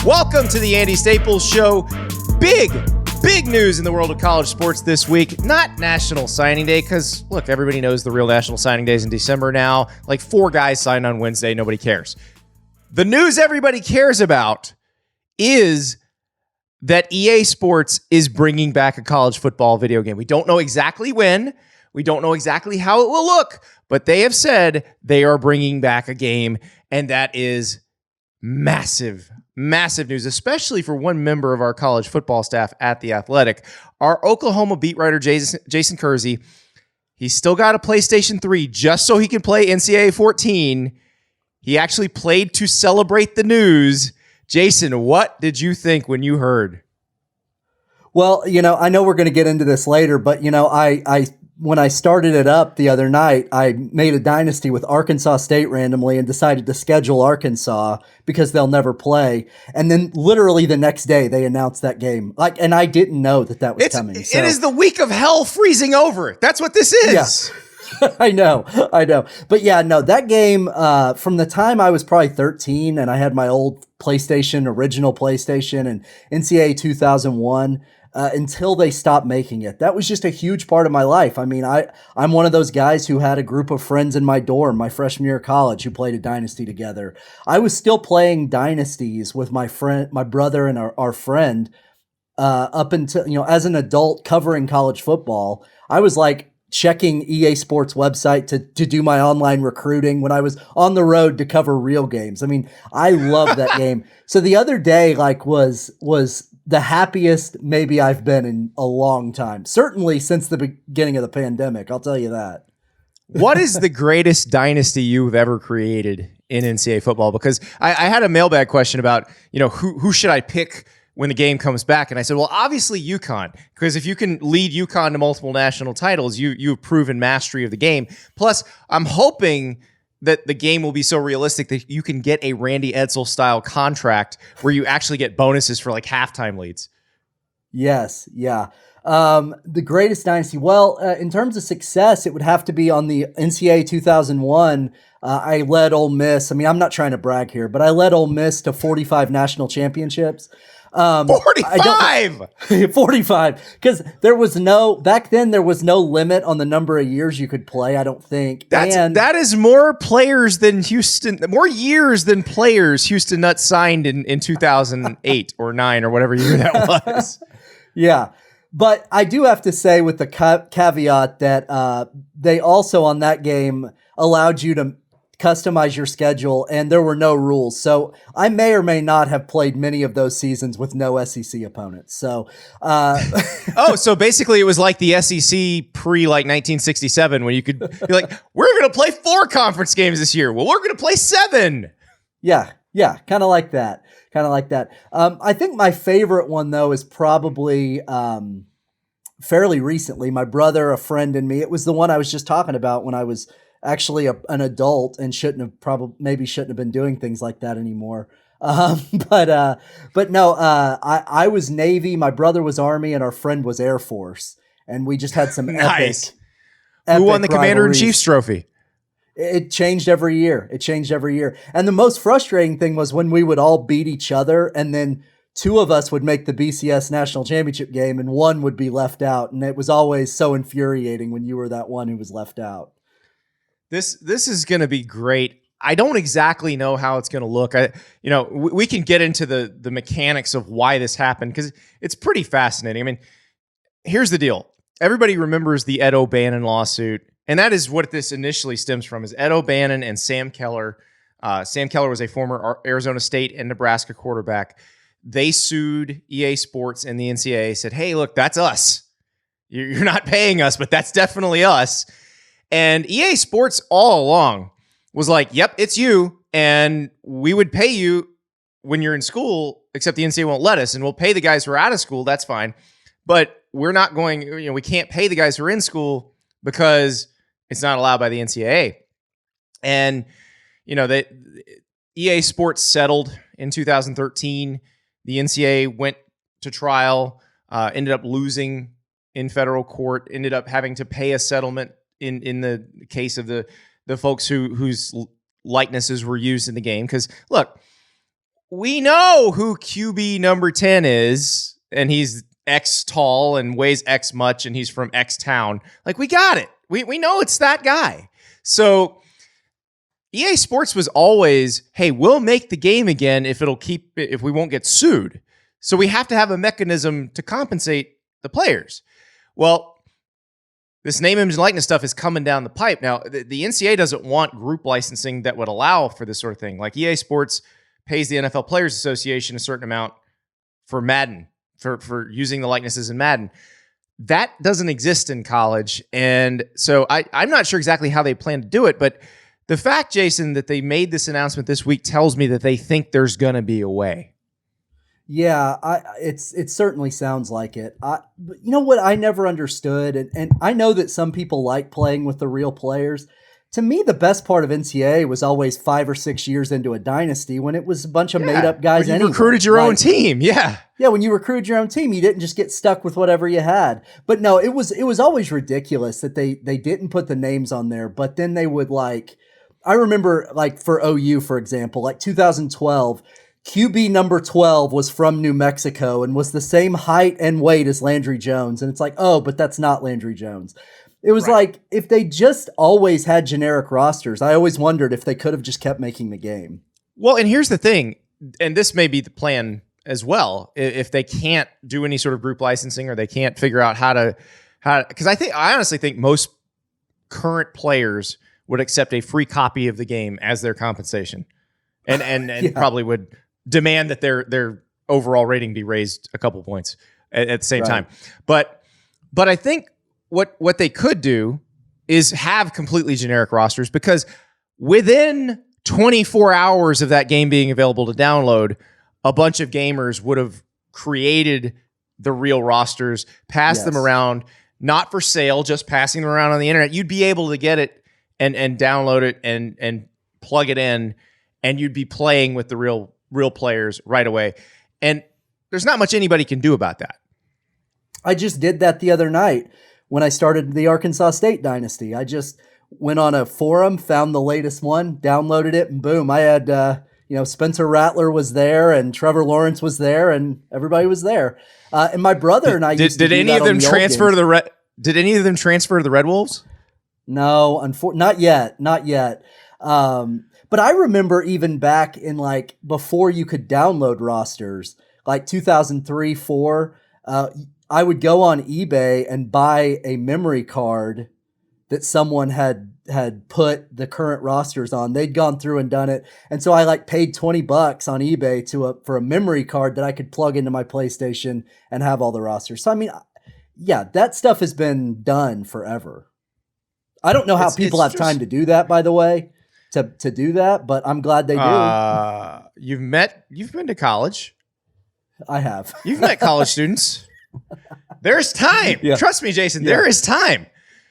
Welcome to the Andy Staples Show. Big news in the world of college sports this week. Not National Signing Day, because, look, everybody knows the real National Signing Day is in December now. Like 4 guys signed on Wednesday. Nobody cares. The news everybody cares about is that EA Sports is bringing back a college football video game. We don't know exactly when. We don't know exactly how it will look, but they have said they are bringing back a game, and that is massive news, especially for one member of our college football staff at The Athletic. Our Oklahoma beat writer, Jason Kersey, he's still got a PlayStation 3 just so he can play NCAA 14. He actually played to celebrate the news. Jason, what did you think when you heard? Well, I know we're going to get into this later, but, when I started it up the other night, I made a dynasty with Arkansas State randomly and decided to schedule Arkansas because they'll never play. And then literally the next day they announced that game. And I didn't know that was coming. So. It is the week of hell freezing over. That's what this is. Yeah. I know. But yeah, no, that game, from the time I was probably 13 and I had my old original PlayStation and NCAA 2001, until they stopped making it. That was just a huge part of my life. I mean, I'm one of those guys who had a group of friends in my dorm my freshman year of college who played a dynasty together. I was still playing dynasties with my brother and our friend, up until, as an adult covering college football. I was like checking EA Sports website to do my online recruiting when I was on the road to cover real games. I mean, I love that game. So the other day, was the happiest maybe I've been in a long time. Certainly since the beginning of the pandemic, I'll tell you that. What is the greatest dynasty you've ever created in NCAA football? Because I had a mailbag question about, who should I pick when the game comes back? And I said, well, obviously UConn, because if you can lead UConn to multiple national titles, you've proven mastery of the game. Plus, I'm hoping that the game will be so realistic that you can get a Randy Edsall style contract where you actually get bonuses for like halftime leads. Yes. Yeah. The greatest dynasty. Well, in terms of success, it would have to be on the NCAA 2001. I led Ole Miss. I mean, I'm not trying to brag here, but I led Ole Miss to 45 national championships. 45! 45. Because back then there was no limit on the number of years you could play, I don't think. That is more years than players Houston Nuts signed in 2008 or 9 or whatever year that was. Yeah. But I do have to say with the caveat that they also on that game allowed you to customize your schedule, and there were no rules. So I may or may not have played many of those seasons with no SEC opponents. So, so basically it was like the SEC pre 1967 when you could be like, we're going to play 4 conference games this year. Well, we're going to play 7. Yeah. Kind of like that. I think my favorite one though is probably, fairly recently, my brother, a friend, and me. It was the one I was just talking about when I was actually an adult and shouldn't have been doing things like that anymore. But no, I was Navy, my brother was Army, and our friend was Air Force. And we just had some nice. epic Who won the Commander-in-Chief's trophy? It changed every year. And the most frustrating thing was when we would all beat each other and then 2 of us would make the BCS national championship game and 1 would be left out. And it was always so infuriating when you were that one who was left out. This is going to be great. I don't exactly know how it's going to look. We can get into the mechanics of why this happened because it's pretty fascinating. I mean, here's the deal. Everybody remembers the Ed O'Bannon lawsuit, and that is what this initially stems from, is Ed O'Bannon and Sam Keller. Sam Keller was a former Arizona State and Nebraska quarterback. They sued EA Sports and the NCAA, said, hey, look, that's us. You're not paying us, but that's definitely us. And EA Sports all along was like, yep, it's you. And we would pay you when you're in school, except the NCAA won't let us. And we'll pay the guys who are out of school. That's fine. But we're not going, we can't pay the guys who are in school because it's not allowed by the NCAA. And, EA Sports settled in 2013. The NCAA went to trial, ended up losing in federal court, ended up having to pay a settlement in the case of the folks whose likenesses were used in the game. Because look, we know who QB number 10 is, and he's X tall and weighs X much, and he's from X town. Like, we got it. We know it's that guy. So EA Sports was always, hey, we'll make the game again if we won't get sued. So we have to have a mechanism to compensate the players. Well, this name, image, and likeness stuff is coming down the pipe. Now, the NCAA doesn't want group licensing that would allow for this sort of thing. Like, EA Sports pays the NFL Players Association a certain amount for Madden, for using the likenesses in Madden. That doesn't exist in college. And so I'm not sure exactly how they plan to do it, but the fact, Jason, that they made this announcement this week tells me that they think there's going to be a way. Yeah, it certainly sounds like it. But you know what I never understood, and I know that some people like playing with the real players. To me, the best part of NCAA was always 5 or 6 years into a dynasty when it was a bunch of made-up guys. When you recruited your own team, yeah. Yeah, when you recruited your own team, you didn't just get stuck with whatever you had. But no, it was always ridiculous that they didn't put the names on there, but then they would like, I remember like for OU, for example, like 2012, QB number 12 was from New Mexico and was the same height and weight as Landry Jones. And it's like, oh, but that's not Landry Jones. It was like, if they just always had generic rosters, I always wondered if they could have just kept making the game. Well, and here's the thing, and this may be the plan as well, if they can't do any sort of group licensing or they can't figure out how to, because I honestly think most current players would accept a free copy of the game as their compensation, and probably would demand that their overall rating be raised a couple points at the same time. But I think what they could do is have completely generic rosters, because within 24 hours of that game being available to download, a bunch of gamers would have created the real rosters, passed them around, not for sale, just passing them around on the internet. You'd be able to get it and download it and plug it in, and you'd be playing with the real players right away. And there's not much anybody can do about that. I just did that the other night when I started the Arkansas State Dynasty. I just went on a forum, found the latest one, downloaded it, and boom, I had Spencer Rattler was there, and Trevor Lawrence was there, and everybody was there. And my brother and I did any of them transfer to the Did any of them transfer to the Red Wolves? No, not yet. But I remember even back in like before you could download rosters, like 2003, 4, I would go on eBay and buy a memory card that someone had put the current rosters on. They'd gone through and done it. And so I like paid $20 on eBay for a memory card that I could plug into my PlayStation and have all the rosters. So, I mean, yeah, that stuff has been done forever. I don't know how people have time to do that, by the way, to do that, but I'm glad they do. You've been to college. I have. You've met college students. There's time. Yeah. Trust me, Jason, there is time.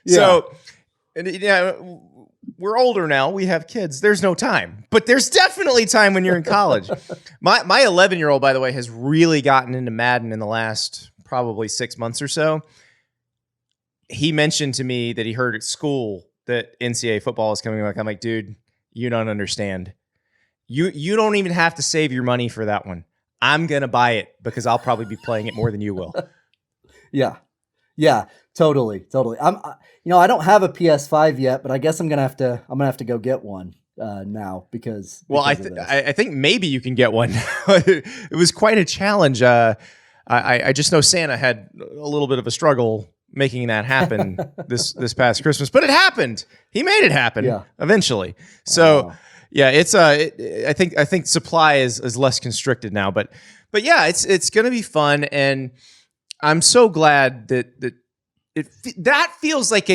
Yeah. So, we're older now. We have kids. There's no time, but there's definitely time when you're in college. My 11-year-old, by the way, has really gotten into Madden in the last probably 6 months or so. He mentioned to me that he heard at school that NCAA football is coming back. I'm like, dude, you don't understand. You don't even have to save your money for that one. I'm going to buy it because I'll probably be playing it more than you will. Yeah, totally. I don't have a PS5 yet, but I guess I'm going to have to go get one now because I think maybe you can get one. It was quite a challenge. I just know Santa had a little bit of a struggle making that happen this past Christmas, but it happened. He made it happen eventually. So it's I think supply is less constricted now, but yeah, it's going to be fun, and I'm so glad that feels like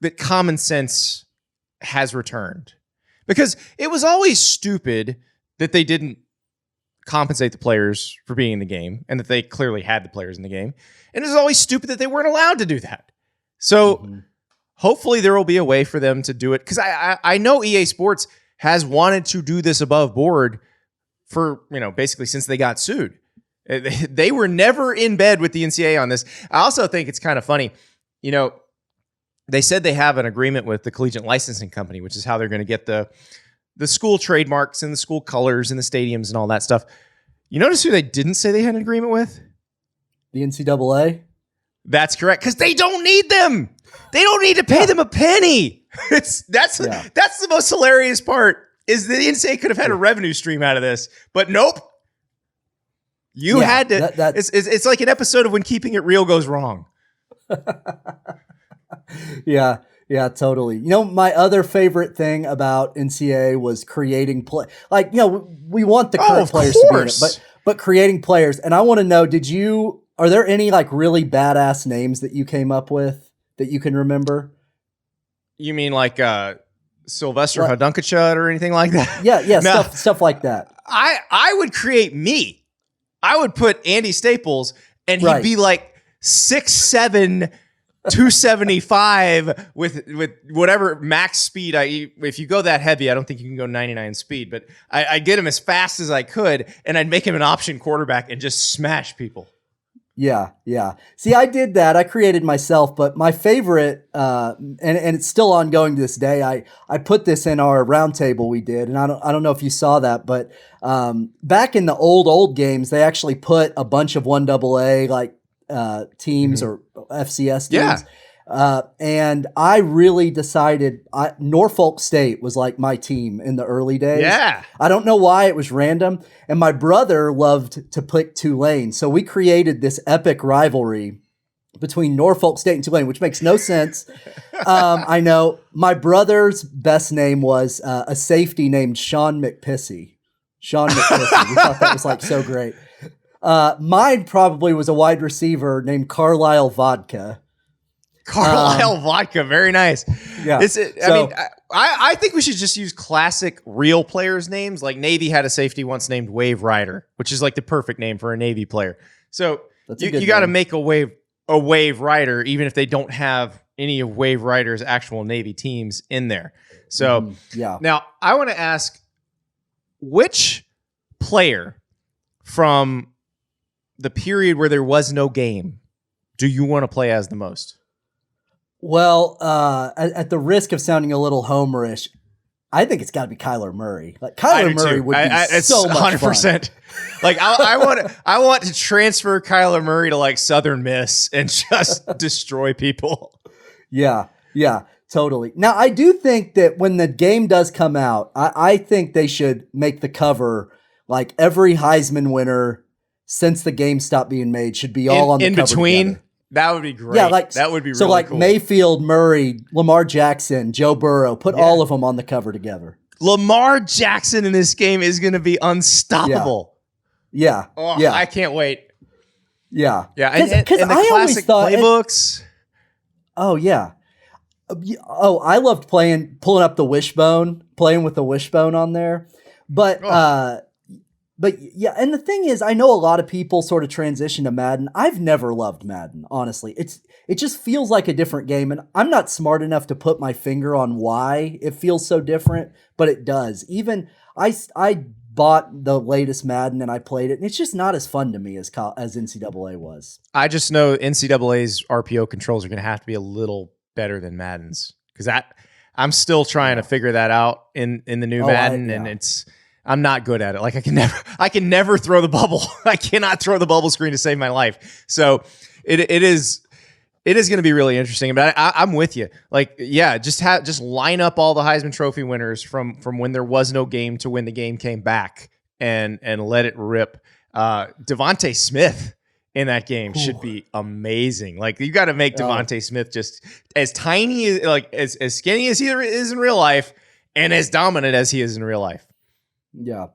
that common sense has returned, because it was always stupid that they didn't compensate the players for being in the game, and that they clearly had the players in the game. And it was always stupid that they weren't allowed to do that. So hopefully there will be a way for them to do it. Because I know EA Sports has wanted to do this above board for, basically since they got sued. They were never in bed with the NCAA on this. I also think it's kind of funny. They said they have an agreement with the Collegiate Licensing Company, which is how they're going to get the the school trademarks and the school colors and the stadiums and all that stuff. You notice who they didn't say they had an agreement with? The NCAA? That's correct, because they don't need them. They don't need to pay them a penny. That's the most hilarious part, is the NCAA could have had a revenue stream out of this, but nope. You had to. It's like an episode of When Keeping It Real goes wrong. Yeah, totally. My other favorite thing about NCAA was creating play. Like, we want the current players to be in it, but creating players. And I want to know, are there any like really badass names that you came up with that you can remember? You mean like Sylvester Hadunkachud or anything like that? Yeah, no. stuff like that. I would create me. I would put Andy Staples, and he'd be like 6'7", 275 with whatever max speed. If you go that heavy, I don't think you can go 99 speed, but I get him as fast as I could, and I'd make him an option quarterback and just smash people. Yeah. See, I did that. I created myself, but my favorite, and it's still ongoing to this day. I put this in our roundtable we did, and I don't know if you saw that, but back in the old games, they actually put a bunch of 1AA like teams or FCS teams. Yeah. And I really decided Norfolk State was like my team in the early days. Yeah. I don't know why, it was random. And my brother loved to pick Tulane. So we created this epic rivalry between Norfolk State and Tulane, which makes no sense. I know my brother's best name was a safety named Sean McPissy. We thought that was like so great. Mine probably was a wide receiver named Carlisle Vodka. Vodka, very nice. Yeah. I think we should just use classic real players' names. Like Navy had a safety once named Wave Rider, which is like the perfect name for a Navy player. So you got to make a Wave Rider, even if they don't have any of Wave Rider's actual Navy teams in there. So now I want to ask, which player from the period where there was no game do you want to play as the most? Well, at the risk of sounding a little homerish, I think it's got to be Kyler Murray. Like Kyler Murray would be so much 100%. Fun. Like I want to transfer Kyler Murray to like Southern Miss and just destroy people. Yeah, totally. Now I do think that when the game does come out, I think they should make the cover like every Heisman winner since the game stopped being made should be all on the cover between. Together. That would be great. Yeah, like that would be really so. Like cool. Mayfield, Murray, Lamar Jackson, Joe Burrow, put all of them on the cover together. Lamar Jackson in this game is going to be unstoppable. Yeah. I can't wait. Yeah, and the classic playbooks. Oh yeah. Oh, I loved pulling up the wishbone, playing with the wishbone on there, But yeah, and the thing is, I know a lot of people sort of transition to Madden. I've never loved Madden, honestly. It just feels like a different game, and I'm not smart enough to put my finger on why it feels so different, but it does. Even I bought the latest Madden and I played it, and it's just not as fun to me as NCAA was. I just know NCAA's RPO controls are going to have to be a little better than Madden's, because I'm still trying to figure that out in the new Madden, and I'm not good at it. Like I can never throw the bubble. I cannot throw the bubble screen to save my life. So it is going to be really interesting. But I'm with you. Like, yeah, just line up all the Heisman Trophy winners from when there was no game to when the game came back, and let it rip. Devontae Smith in that game should be amazing. Like, you got to make Devontae Smith just as tiny as skinny as he is in real life, and as dominant as he is in real life. Yeah.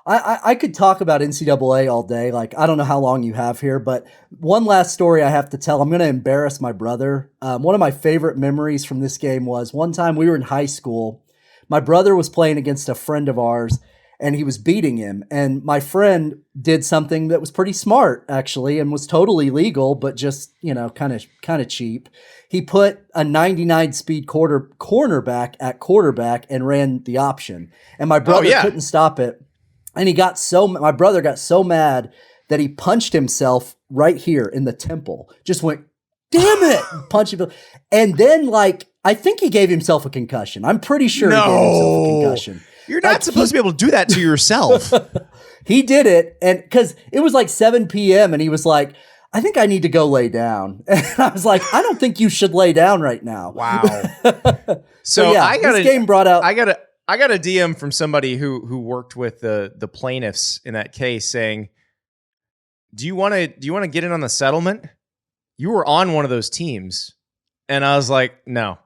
I could talk about NCAA all day. Like, I don't know how long you have here, but one last story I have to tell. I'm going to embarrass my brother. One of my favorite memories from this game was one time we were in high school. My brother was playing against a friend of ours, and he was beating him. And my friend did something that was pretty smart, actually, and was totally legal, but just, kind of cheap. He put a 99 speed cornerback at quarterback and ran the option. And my brother couldn't stop it. And my brother got so mad that he punched himself right here in the temple. Just went, damn it, punch him. And then I think he gave himself a concussion. I'm pretty sure he gave himself a concussion. You're not supposed to be able to do that to yourself. He did it, and because it was like 7 p.m. and he was like, I think I need to go lay down. And I was like, I don't think you should lay down right now. Wow. So yeah, this game brought out. I got a DM from somebody who worked with the plaintiffs in that case saying, do you want to get in on the settlement? You were on one of those teams. And I was like, no,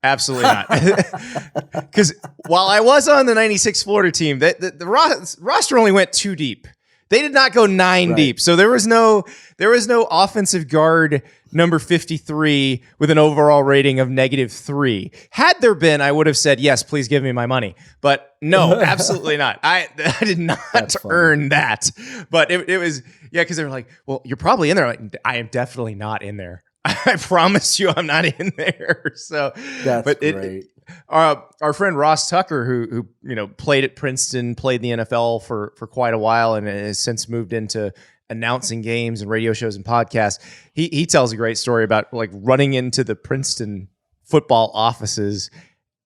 absolutely not. Because while I was on the 96 Florida team, the roster only went 2 deep. They did not go 9 deep. So there was no offensive guard number 53 with an overall rating of -3. Had there been, I would have said, yes, please give me my money. But no, absolutely not. I did not earn that. But it was, because they were like, well, you're probably in there. I'm like, I am definitely not in there. I promise you I'm not in there. So that's great. Our friend Ross Tucker, who played at Princeton, played in the NFL for quite a while, and has since moved into announcing games and radio shows and podcasts. He tells a great story about like running into the Princeton football offices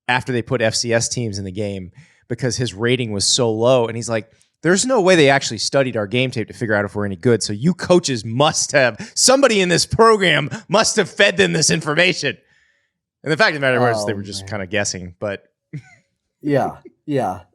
after they put FCS teams in the game because his rating was so low, and he's like, there's no way they actually studied our game tape to figure out if we're any good. So you coaches somebody in this program must have fed them this information. And the fact of the matter was they were just kind of guessing, but yeah.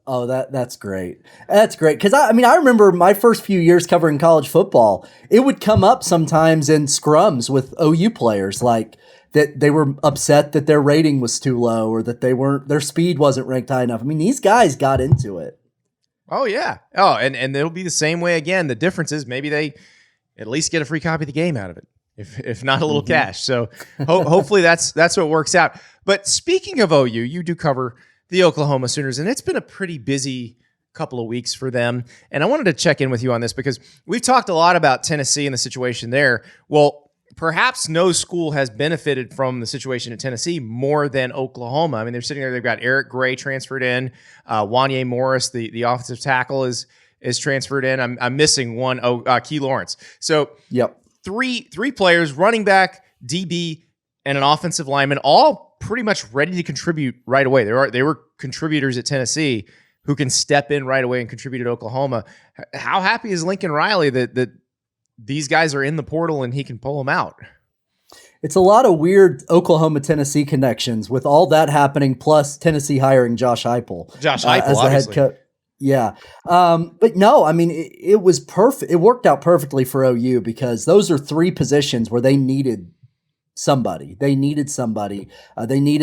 Oh, that's great. That's great. Cause I remember my first few years covering college football, it would come up sometimes in scrums with OU players, like that they were upset that their rating was too low or that their speed wasn't ranked high enough. I mean, these guys got into it. Oh yeah. Oh, and it'll be the same way again. The difference is maybe they at least get a free copy of the game out of it, if not a little cash. So hopefully that's what works out. But speaking of OU, you do cover the Oklahoma Sooners, and it's been a pretty busy couple of weeks for them. And I wanted to check in with you on this because we've talked a lot about Tennessee and the situation there. Well, perhaps no school has benefited from the situation at Tennessee more than Oklahoma. I mean, they're sitting there. They've got Eric Gray transferred in. Wanye Morris, the offensive tackle, is transferred in. I'm missing one. Key Lawrence. So yep, three players, running back, DB, and an offensive lineman, all pretty much ready to contribute right away. They were contributors at Tennessee who can step in right away and contribute at Oklahoma. How happy is Lincoln Riley that these guys are in the portal and he can pull them out? It's a lot of weird Oklahoma-Tennessee connections with all that happening, plus Tennessee hiring Josh Heupel. As the head coach. Yeah. But no, I mean, it was perfect. It worked out perfectly for OU because those are 3 positions where they needed somebody. They needed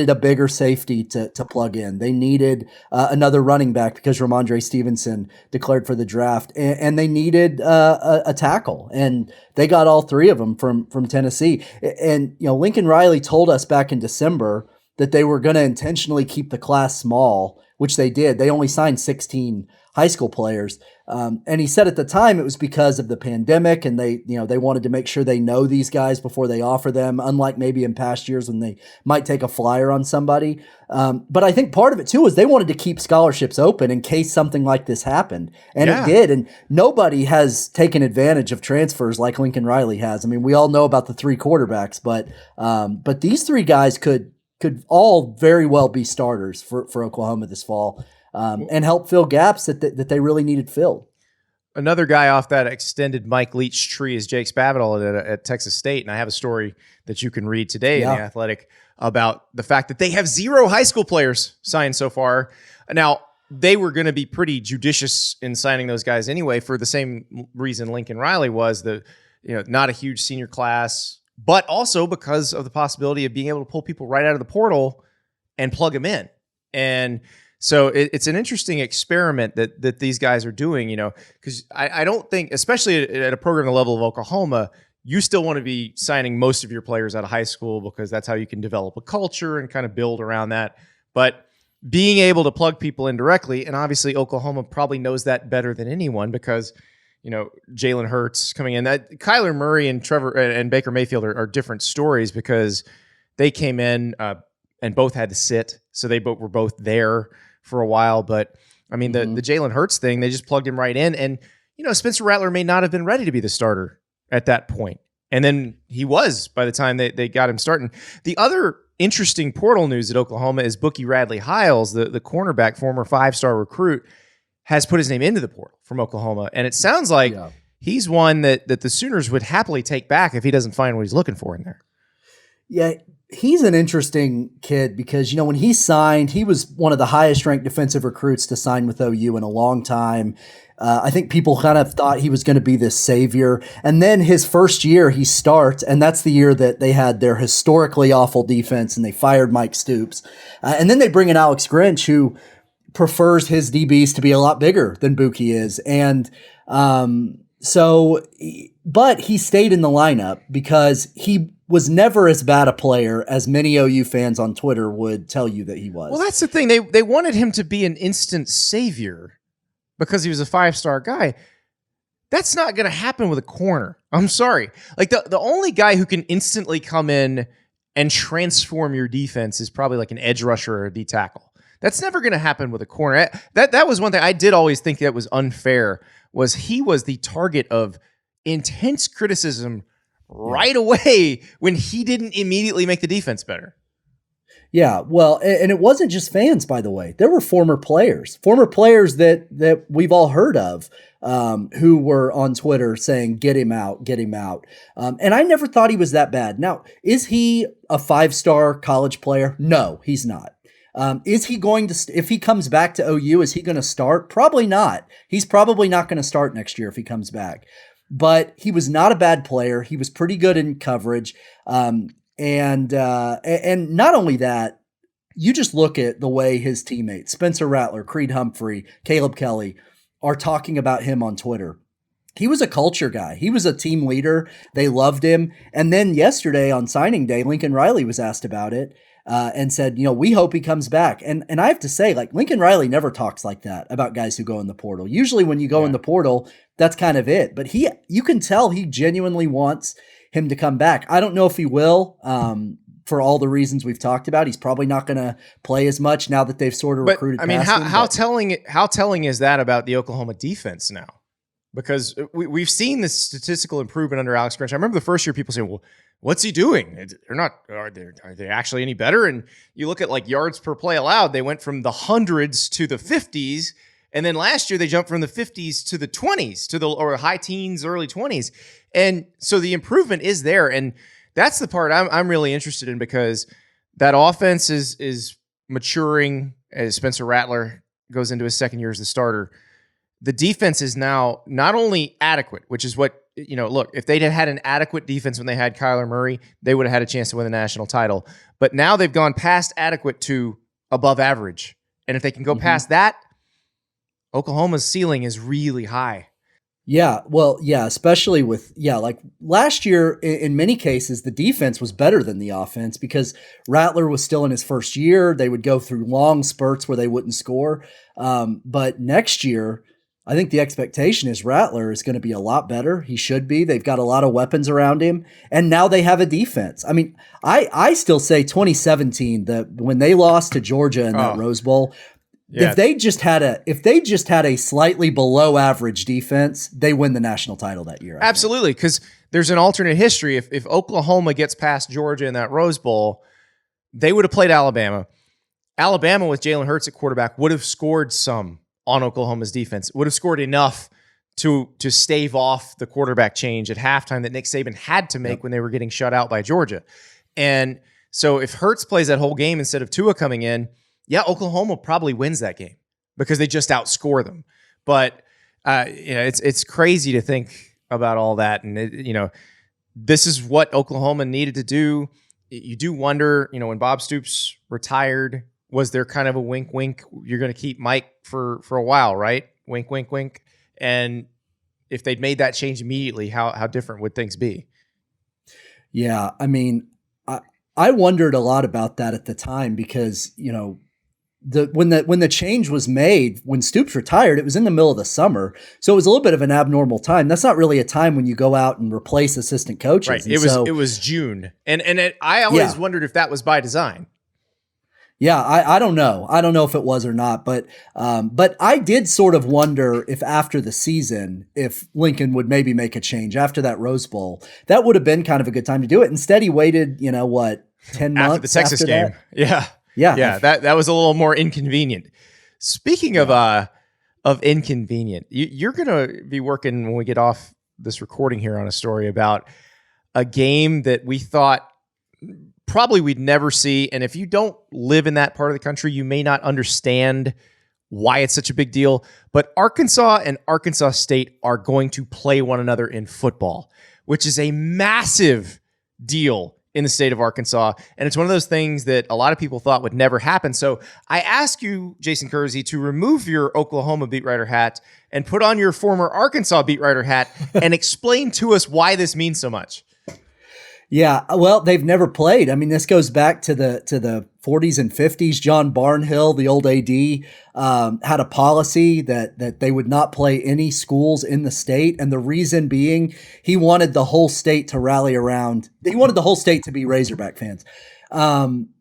a bigger safety to plug in. They needed another running back because Ramondre Stevenson declared for the draft, and they needed a tackle, and they got all 3 of them from Tennessee. And Lincoln Riley told us back in December that they were going to intentionally keep the class small, which they did. They only signed 16 high school players. And he said at the time it was because of the pandemic, and they wanted to make sure they know these guys before they offer them, unlike maybe in past years when they might take a flyer on somebody. But I think part of it too is they wanted to keep scholarships open in case something like this happened. And it did. And nobody has taken advantage of transfers like Lincoln Riley has. I mean, we all know about the 3 quarterbacks, but these 3 guys could all very well be starters for Oklahoma this fall. And help fill gaps that they really needed filled. Another guy off that extended Mike Leach tree is Jake Spavital at Texas State. And I have a story that you can read today in The Athletic about the fact that they have 0 high school players signed so far. Now, they were going to be pretty judicious in signing those guys anyway for the same reason Lincoln Riley was, not a huge senior class, but also because of the possibility of being able to pull people right out of the portal and plug them in. And so it's an interesting experiment that these guys are doing, because I don't think, especially at a program the level of Oklahoma, you still want to be signing most of your players out of high school because that's how you can develop a culture and kind of build around that. But being able to plug people in directly, and obviously Oklahoma probably knows that better than anyone because, Jalen Hurts coming in. That Kyler Murray and Trevor and Baker Mayfield are different stories because they came in and both had to sit, so they were both there for a while. But I mean, the Jalen Hurts thing, they just plugged him right in. And, Spencer Rattler may not have been ready to be the starter at that point. And then he was by the time they got him starting. The other interesting portal news at Oklahoma is Bookie Radley-Hiles, the cornerback, former 5-star recruit, has put his name into the portal from Oklahoma. And it sounds like he's one that the Sooners would happily take back if he doesn't find what he's looking for in there. Yeah, he's an interesting kid because, when he signed, he was one of the highest ranked defensive recruits to sign with OU in a long time. I think people kind of thought he was going to be this savior. And then his first year he starts, and that's the year that they had their historically awful defense and they fired Mike Stoops. And then they bring in Alex Grinch, who prefers his DBs to be a lot bigger than Buki is. And but he stayed in the lineup because he was never as bad a player as many OU fans on Twitter would tell you that he was. Well, that's the thing. They wanted him to be an instant savior because he was a 5-star guy. That's not going to happen with a corner. I'm sorry. Like the only guy who can instantly come in and transform your defense is probably like an edge rusher or a D tackle. That's never going to happen with a corner. That was one thing I did always think that was unfair, was he was the target of intense criticism right away when he didn't immediately make the defense better. Yeah, well, and it wasn't just fans, by the way. There were former players that we've all heard of, who were on Twitter saying, get him out. And I never thought he was that bad. Now, is he a 5-star college player? No, he's not. Is he going to, if he comes back to OU, is he going to start? Probably not. He's probably not going to start next year if he comes back. But he was not a bad player. He was pretty good in coverage. And not only that, you just look at the way his teammates, Spencer Rattler, Creed Humphrey, Caleb Kelly, are talking about him on Twitter. He was a culture guy. He was a team leader. They loved him. And then yesterday on signing day, Lincoln Riley was asked about it and said, we hope he comes back. And I have to say, like, Lincoln Riley never talks like that about guys who go in the portal. Usually when you go in the portal, that's kind of it. But you can tell he genuinely wants him to come back. I don't know if he will, for all the reasons we've talked about. He's probably not going to play as much now that they've sort of recruited. I mean, past him, how telling is that about the Oklahoma defense now? Because we've seen this statistical improvement under Alex Grinch. I remember the first year people saying, well, what's he doing? Are they actually any better? And you look at like yards per play allowed, they went from the hundreds to the 50s. And then last year they jumped from the 50s to the 20s or high teens, early 20s. And so the improvement is there. And that's the part I'm really interested in, because that offense is maturing as Spencer Rattler goes into his second year as the starter. The defense is now not only adequate, which is what, look, if they'd had an adequate defense when they had Kyler Murray, they would have had a chance to win the national title. But now they've gone past adequate to above average. And if they can go past that, Oklahoma's ceiling is really high. Yeah, well, yeah, especially with, like last year, in many cases, the defense was better than the offense because Rattler was still in his first year. They would go through long spurts where they wouldn't score. But next year, I think the expectation is Rattler is going to be a lot better. He should be. They've got a lot of weapons around him. And now they have a defense. I mean, I still say 2017, when they lost to Georgia in that Rose Bowl, if they just had a slightly below average defense, they win the national title that year. Absolutely, because there's an alternate history. If Oklahoma gets past Georgia in that Rose Bowl, they would have played Alabama. Alabama with Jalen Hurts at quarterback would have scored some on Oklahoma's defense, would have scored enough to stave off the quarterback change at halftime that Nick Saban had to make when they were getting shut out by Georgia. And so if Hurts plays that whole game instead of Tua coming in, Oklahoma probably wins that game because they just outscore them. But it's crazy to think about all that, and this is what Oklahoma needed to do. You do wonder, when Bob Stoops retired, was there kind of a wink, wink? You're going to keep Mike for a while, right? Wink, wink, wink. And if they'd made that change immediately, how different would things be? Yeah, I mean, I wondered a lot about that at the time because when the change was made, when Stoops retired, it was in the middle of the summer. So it was a little bit of an abnormal time. That's not really a time when you go out and replace assistant coaches. Right. It was June. And I always wondered if that was by design. Yeah, I don't know. I don't know if it was or not, but I did sort of wonder if after the season, if Lincoln would maybe make a change after that Rose Bowl. That would have been kind of a good time to do it. Instead, he waited, 10 months after the Texas after game. that. Yeah. Yeah. Yeah. That was a little more inconvenient. Speaking of inconvenient, you're going to be working when we get off this recording here on a story about a game that we thought probably we'd never see. And if you don't live in that part of the country, you may not understand why it's such a big deal. But Arkansas and Arkansas State are going to play one another in football, which is a massive deal in the state of Arkansas. And it's one of those things that a lot of people thought would never happen. So I ask you, Jason Kersey, to remove your Oklahoma beat writer hat and put on your former Arkansas beat writer hat and explain to us why this means so much. Yeah, well, they've never played. I mean, this goes back to the 40s and 50s. John Barnhill, the old AD, had a policy that they would not play any schools in the state, and the reason being he wanted the whole state to rally around. He wanted the whole state to be Razorback fans,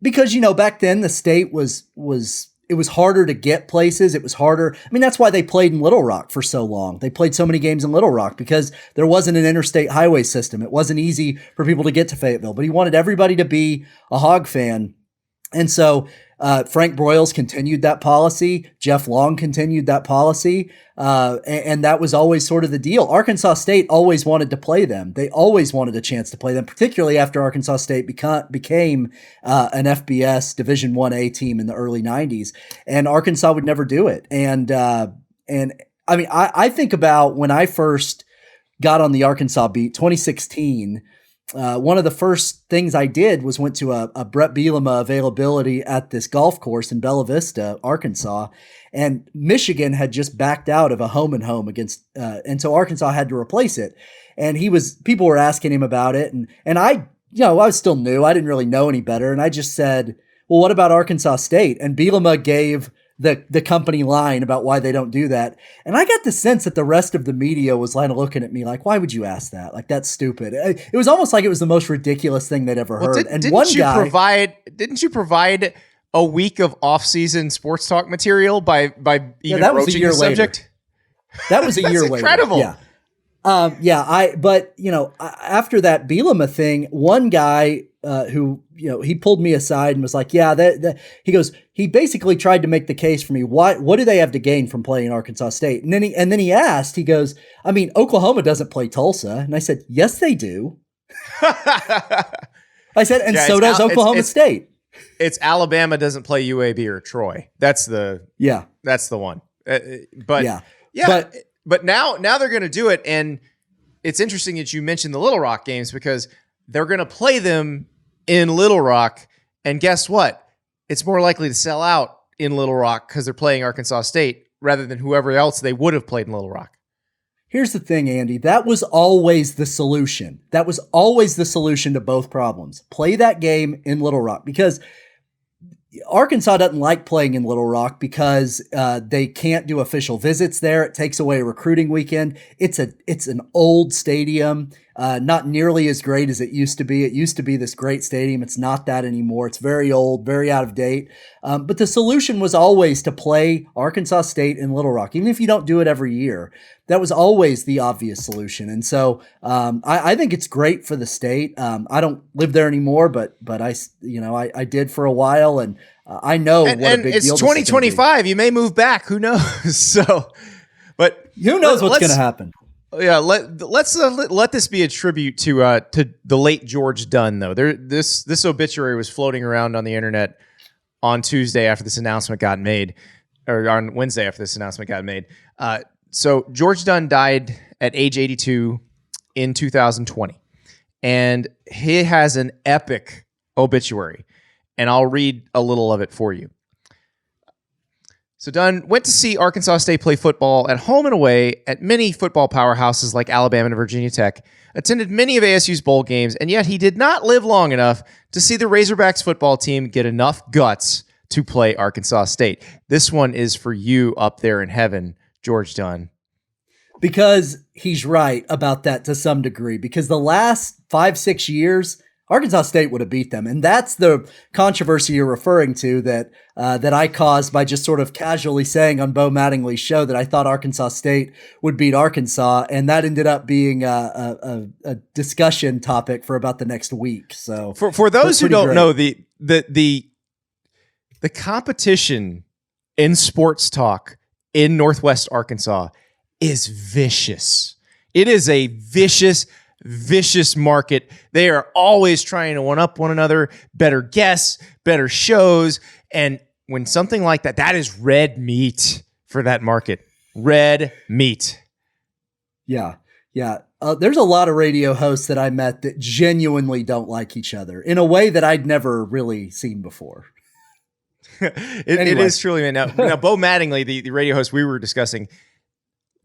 because back then the state was it was harder to get places. It was harder. I mean, that's why they played in Little Rock for so long. They played so many games in Little Rock because there wasn't an interstate highway system. It wasn't easy for people to get to Fayetteville, but he wanted everybody to be a Hog fan. And so Frank Broyles continued that policy. Jeff Long continued that policy. And that was always sort of the deal. Arkansas State always wanted to play them. They always wanted a chance to play them, particularly after Arkansas State became an FBS Division 1A team in the early 90s. And Arkansas would never do it. And I mean, I think about when I first got on the Arkansas beat, 2016, one of the first things I did was went to a Brett Bielema availability at this golf course in Bella Vista, Arkansas, and Michigan had just backed out of a home and home against, and so Arkansas had to replace it. And people were asking him about it, and I was still new, I didn't really know any better, and I just said, well, what about Arkansas State? And Bielema gave the company line about why they don't do that. And I got the sense that the rest of the media was kind of looking at me like, why would you ask that? Like, that's stupid. It was almost like it was the most ridiculous thing they'd ever heard. Didn't you provide a week of off-season sports talk material by even broaching the subject? That was a year later. Incredible. Yeah. After that Bielema thing, one guy who he pulled me aside and was like, he goes, he basically tried to make the case for me. What do they have to gain from playing Arkansas State? And then he asked, he goes, I mean, Oklahoma doesn't play Tulsa. And I said, yes, they do. I said, and so does Oklahoma State. It's Alabama doesn't play UAB or Troy. That's the one. But now they're going to do it. And it's interesting that you mentioned the Little Rock games because they're going to play them in Little Rock. And guess what? It's more likely to sell out in Little Rock because they're playing Arkansas State rather than whoever else they would have played in Little Rock. Here's the thing, Andy. That was always the solution. That was always the solution to both problems. Play that game in Little Rock because Arkansas doesn't like playing in Little Rock because they can't do official visits there. It takes away a recruiting weekend. It's an old stadium, not nearly as great as it used to be. It used to be this great stadium. It's not that anymore. It's very old, very out of date. But the solution was always to play Arkansas State in Little Rock, even if you don't do it every year. That was always the obvious solution. And so I think it's great for the state. I don't live there anymore, but I did for a while, and I know what a big deal. It's 2025. You may move back. Who knows? So, but who knows what's going to happen? Yeah, let's let this be a tribute to the late George Dunn. Though this obituary was floating around on the internet on Tuesday after this announcement got made, or on Wednesday after this announcement got made. So George Dunn died at age 82 in 2020, and he has an epic obituary, and I'll read a little of it for you. So Dunn went to see Arkansas State play football at home and away at many football powerhouses like Alabama and Virginia Tech, attended many of ASU's bowl games, and yet he did not live long enough to see the Razorbacks football team get enough guts to play Arkansas State. This one is for you up there in heaven, George Dunn. Because he's right about that to some degree. Because the last 5-6 years, Arkansas State would have beat them. And that's the controversy you're referring to that I caused by just sort of casually saying on Bo Mattingly's show that I thought Arkansas State would beat Arkansas. And that ended up being a discussion topic for about the next week. So for those who don't great. know, the competition in sports talk in Northwest Arkansas is vicious. It is a vicious market. They are always trying to one-up one another, better guests, better shows. And when something like that is red meat for that market. Red meat. Yeah. Yeah. There's a lot of radio hosts that I met that genuinely don't like each other in a way that I'd never really seen before. It is truly, man. Now Bo Mattingly, the radio host we were discussing,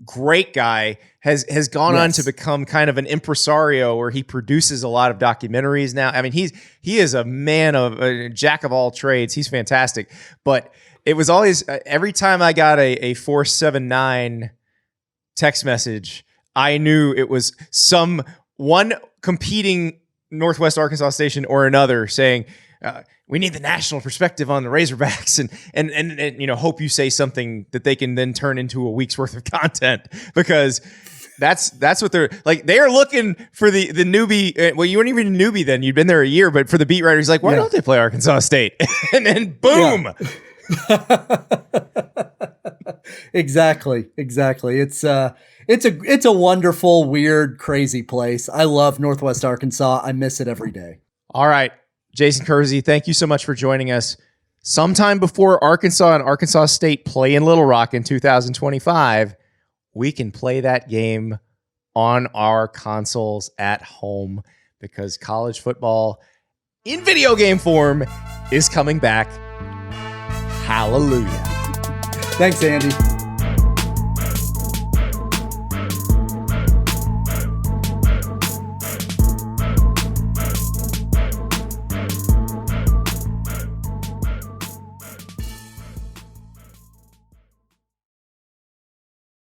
great guy, has gone on to become kind of an impresario where he produces a lot of documentaries now. I mean, he is a man of a jack of all trades. He's fantastic. But it was always every time I got a 479 text message, I knew it was one competing Northwest Arkansas station or another saying, we need the national perspective on the Razorbacks and hope you say something that they can then turn into a week's worth of content, because that's what they're like. They are looking for the newbie. Well, you weren't even a newbie then. You'd been there a year, but for the beat writer, he's like, why don't they play Arkansas State? And then boom. Yeah. Exactly. It's a wonderful, weird, crazy place. I love Northwest Arkansas. I miss it every day. All right. Jason Kersey, thank you so much for joining us. Sometime before Arkansas and Arkansas State play in Little Rock in 2025, we can play that game on our consoles at home, because college football in video game form is coming back. Hallelujah. Thanks, Andy.